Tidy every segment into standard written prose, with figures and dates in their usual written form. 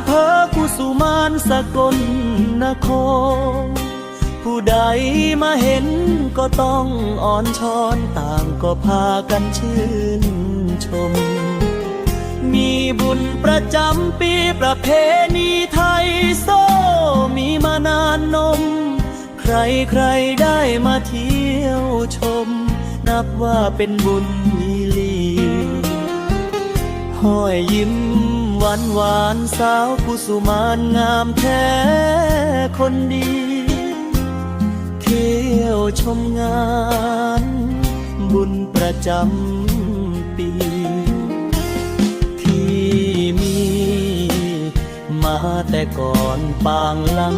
ำเภอกุสุมานสกลนครผู้ใดมาเห็นก็ต้องอ่อนช้อนต่างก็พากันชื่นชมมีบุญประจำปีประเพณีไทยโซมีมานานนมใครได้มาเที่ยวชมนับว่าเป็นบุญอีหลีห้อยยิ้มหวานสาวกุสุมานงามแท้คนดีเที่ยวชมงานบุญประจำปีที่มีมาแต่ก่อนปางหลัง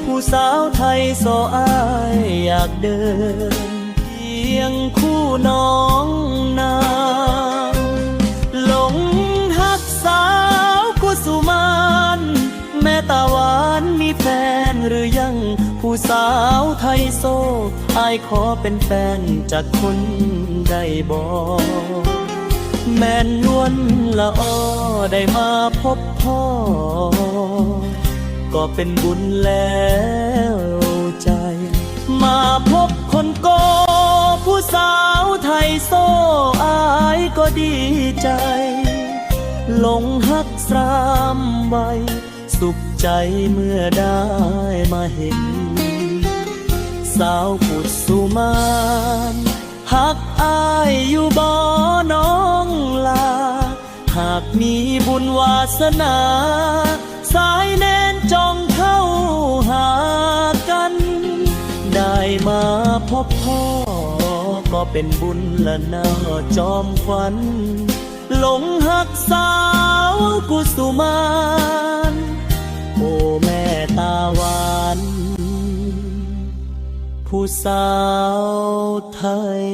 ผู้สาวไทยโซอ้ายอยากเดินเคียงคู่น้องนางหลงฮักสาวกุสุมานแม่ตาหวานมีแฟนหรือยังผู้สาวไทยโซอ้ายขอเป็นแฟนจากคนได้บอกแม่นวลละอ้อได้มาพบพ่อก็เป็นบุญแล้วใจมาพบคนโกผู้สาวไทยโซอายก็ดีใจหลงฮักสามใบสุขใจเมื่อได้มาเห็นสาวกุสุมานฮักอายอยู่บ่น้องลาหากมีบุญวาสนาสายแน่นจ้องเข้าหากันได้มาพบพ่อก็เป็นบุญละนาจอมขวัญหลงฮักสาวกุสุมานโอ้แม่ตาหวานผู้สาวไทย